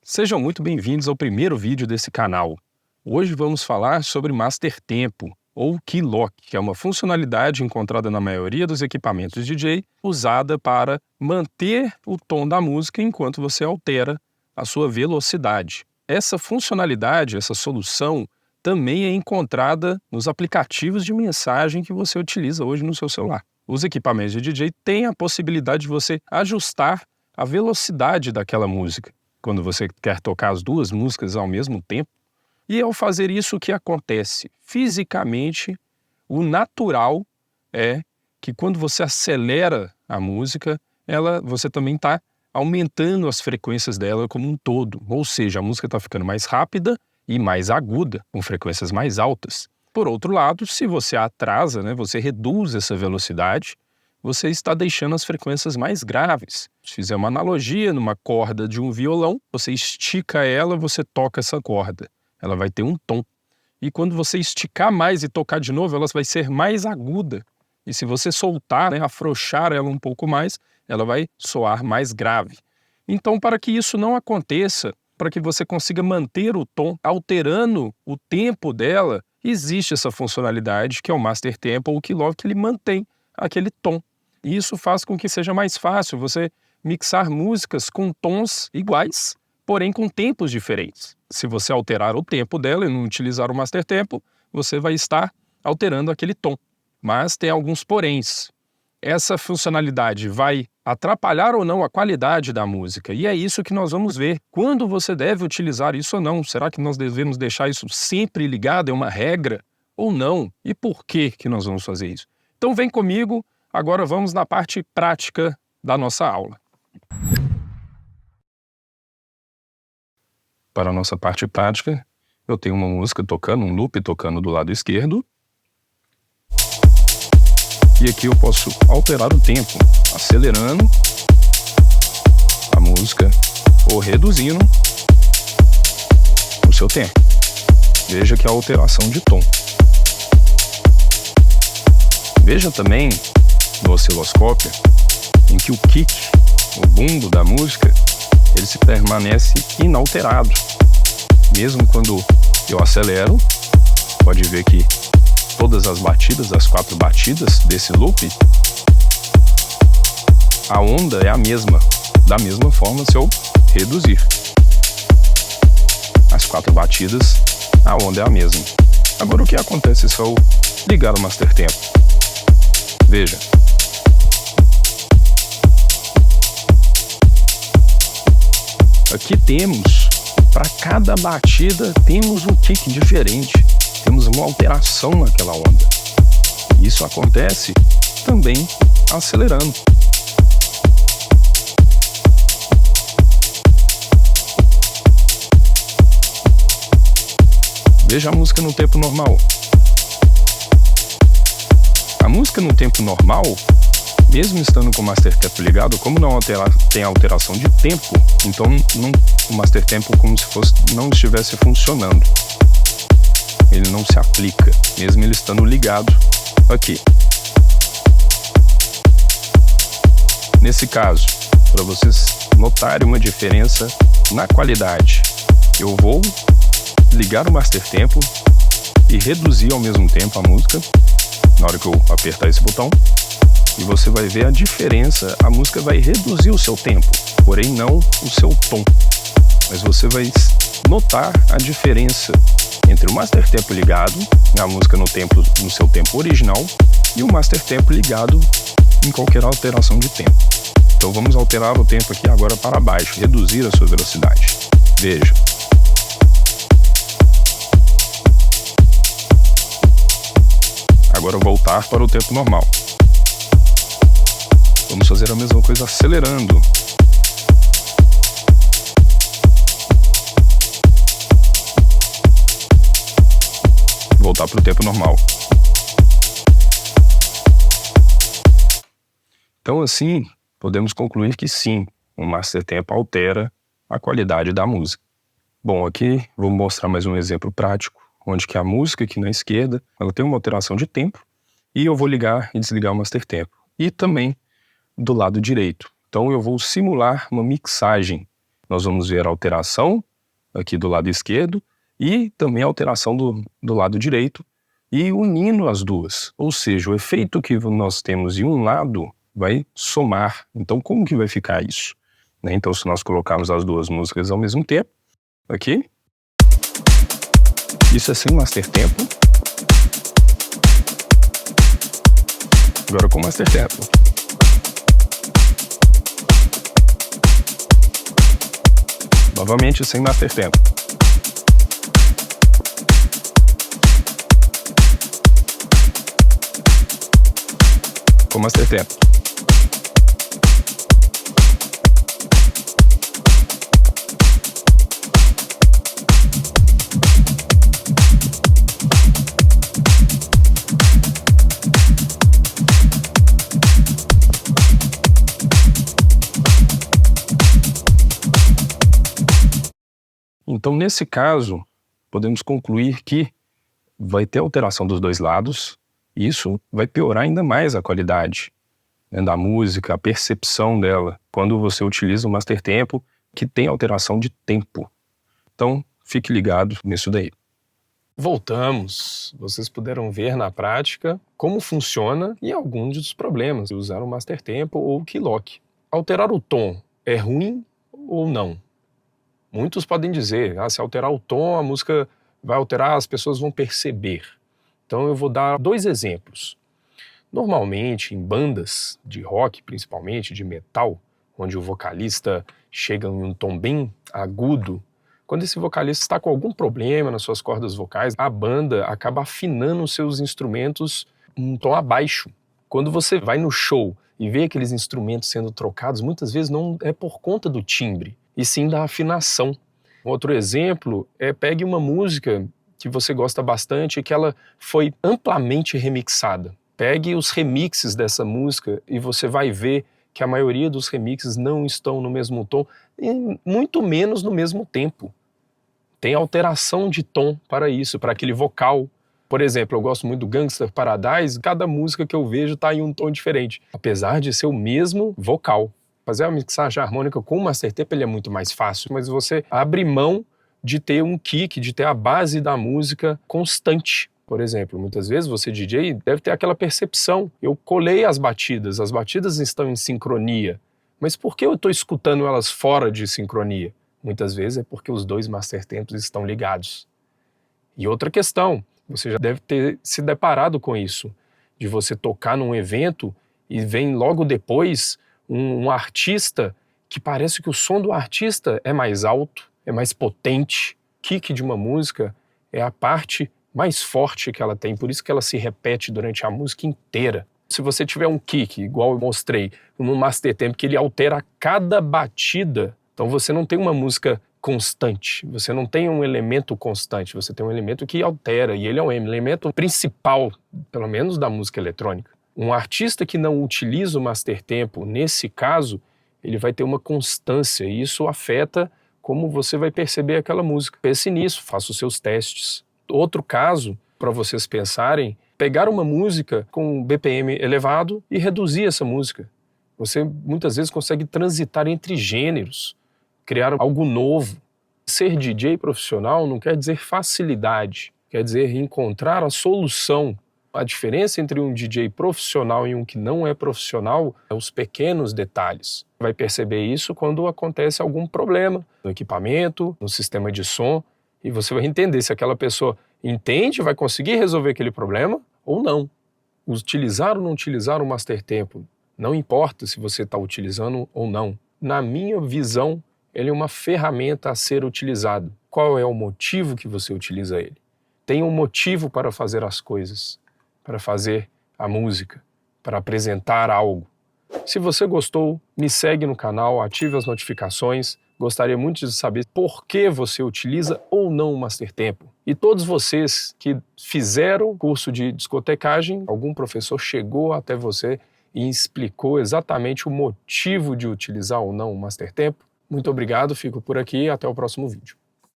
Sejam muito bem-vindos ao primeiro vídeo desse canal. Hoje vamos falar sobre Master Tempo, ou Key Lock, que é uma funcionalidade encontrada na maioria dos equipamentos DJ, usada para manter o tom da música enquanto você altera a sua velocidade. Essa funcionalidade, essa solução, também é encontrada nos aplicativos de mensagem que você utiliza hoje no seu celular. Os equipamentos de DJ têm a possibilidade de você ajustar a velocidade daquela música, quando você quer tocar as duas músicas ao mesmo tempo. E ao fazer isso, o que acontece? Fisicamente, o natural é que quando você acelera a música, você também está aumentando as frequências dela como um todo. Ou seja, a música está ficando mais rápida e mais aguda, com frequências mais altas. Por outro lado, se você atrasa, você reduz essa velocidade, você está deixando as frequências mais graves. Se fizer uma analogia numa corda de um violão, você estica ela, você toca essa corda. Ela vai ter um tom. E quando você esticar mais e tocar de novo, ela vai ser mais aguda. E se você soltar, afrouxar ela um pouco mais, ela vai soar mais grave. Então, para que isso não aconteça, para que você consiga manter o tom, alterando o tempo dela, existe essa funcionalidade que é o Master Tempo ou o Key Lock, que ele mantém aquele tom. E isso faz com que seja mais fácil você mixar músicas com tons iguais, porém com tempos diferentes. Se você alterar o tempo dela e não utilizar o Master Tempo, você vai estar alterando aquele tom. Mas tem alguns poréns. Essa funcionalidade vai atrapalhar ou não a qualidade da música. E é isso que nós vamos ver. Quando você deve utilizar isso ou não? Será que nós devemos deixar isso sempre ligado? É uma regra ou não? E por que nós vamos fazer isso? Então vem comigo. Agora vamos na parte prática da nossa aula. Para a nossa parte prática, eu tenho uma música tocando, um loop tocando do lado esquerdo. E aqui eu posso alterar o tempo, acelerando a música ou reduzindo o seu tempo. Veja que é a alteração de tom. Veja também no osciloscópio em que o kick, o bumbo da música, ele se permanece inalterado. Mesmo quando eu acelero, pode ver que todas as batidas, as 4 batidas desse loop, a onda é a mesma. Da mesma forma, se eu reduzir as 4 batidas, a onda é a mesma. Agora, o que acontece se eu ligar o Master Tempo? Veja. Aqui temos, para cada batida, temos um kick diferente. Temos uma alteração naquela onda. Isso acontece também acelerando. Veja a música no tempo normal. A música no tempo normal, mesmo estando com o Master Tempo ligado, como não tem alteração de tempo, então o Master Tempo como se não estivesse funcionando. Ele não se aplica, mesmo ele estando ligado aqui. Nesse caso, para vocês notarem uma diferença na qualidade, eu vou ligar o Master Tempo e reduzir ao mesmo tempo a música, na hora que eu apertar esse botão, e você vai ver a diferença. A música vai reduzir o seu tempo, porém não o seu tom. Mas você vai notar a diferença entre o Master Tempo ligado, a música no seu tempo original, e o Master Tempo ligado em qualquer alteração de tempo. Então vamos alterar o tempo aqui agora para baixo, reduzir a sua velocidade. Veja. Agora voltar para o tempo normal. Vamos fazer a mesma coisa acelerando. Voltar para o tempo normal. Então, assim, podemos concluir que sim, o Master Tempo altera a qualidade da música. Bom, aqui vou mostrar mais um exemplo prático, onde que a música aqui na esquerda, ela tem uma alteração de tempo, e eu vou ligar e desligar o Master Tempo. E também do lado direito. Então eu vou simular uma mixagem Nós vamos ver a alteração aqui do lado esquerdo e também a alteração do lado direito e unindo as duas. Ou seja, o efeito que nós temos em um lado vai somar. Então, como que vai ficar isso? Então, se nós colocarmos as duas músicas ao mesmo tempo, aqui, isso é sem master tempo. Agora com master tempo. Novamente sem master tempo. Com master tempo. Então, nesse caso, podemos concluir que vai ter alteração dos dois lados, e isso vai piorar ainda mais a qualidade, da música, a percepção dela, quando você utiliza o master tempo, que tem alteração de tempo. Então, fique ligado nisso daí. Voltamos. Vocês puderam ver na prática como funciona e alguns dos problemas de usar o master tempo ou o key lock. Alterar o tom é ruim ou não? Muitos podem dizer, se alterar o tom, a música vai alterar, as pessoas vão perceber. Então eu vou dar 2 exemplos. Normalmente, em bandas de rock, principalmente de metal, onde o vocalista chega em um tom bem agudo, quando esse vocalista está com algum problema nas suas cordas vocais, a banda acaba afinando os seus instrumentos um tom abaixo. Quando você vai no show e vê aqueles instrumentos sendo trocados, muitas vezes não é por conta do timbre, e sim da afinação. Outro exemplo é pegue uma música que você gosta bastante e que ela foi amplamente remixada. Pegue os remixes dessa música e você vai ver que a maioria dos remixes não estão no mesmo tom e muito menos no mesmo tempo. Tem alteração de tom para isso, para aquele vocal. Por exemplo, eu gosto muito do Gangster Paradise, cada música que eu vejo está em um tom diferente, apesar de ser o mesmo vocal. Fazer a mixagem harmônica com o master tempo ele é muito mais fácil, mas você abre mão de ter um kick, de ter a base da música constante. Por exemplo, muitas vezes você, DJ, deve ter aquela percepção. Eu colei as batidas estão em sincronia, mas por que eu estou escutando elas fora de sincronia? Muitas vezes é porque os 2 master tempos estão ligados. E outra questão, você já deve ter se deparado com isso, de você tocar num evento e vem logo depois um artista que parece que o som do artista é mais alto, é mais potente. O kick de uma música é a parte mais forte que ela tem, por isso que ela se repete durante a música inteira. Se você tiver um kick, igual eu mostrei no master tempo, que ele altera a cada batida, então você não tem uma música constante, você não tem um elemento constante, você tem um elemento que altera, e ele é um elemento principal, pelo menos da música eletrônica. Um artista que não utiliza o master tempo, nesse caso, ele vai ter uma constância, e isso afeta como você vai perceber aquela música. Pense nisso, faça os seus testes. Outro caso, para vocês pensarem, pegar uma música com um BPM elevado e reduzir essa música. Você muitas vezes consegue transitar entre gêneros, criar algo novo. Ser DJ profissional não quer dizer facilidade, quer dizer encontrar a solução. A diferença entre um DJ profissional e um que não é profissional é os pequenos detalhes. Vai perceber isso quando acontece algum problema no equipamento, no sistema de som, e você vai entender se aquela pessoa entende, vai conseguir resolver aquele problema ou não. Utilizar ou não utilizar o master tempo, não importa se você está utilizando ou não. Na minha visão, ele é uma ferramenta a ser utilizado. Qual é o motivo que você utiliza ele? Tem um motivo para fazer as coisas, para fazer a música, para apresentar algo. Se você gostou, me segue no canal, ative as notificações. Gostaria muito de saber por que você utiliza ou não o master tempo. E todos vocês que fizeram curso de discotecagem, algum professor chegou até você e explicou exatamente o motivo de utilizar ou não o master tempo? Muito obrigado, fico por aqui e até o próximo vídeo.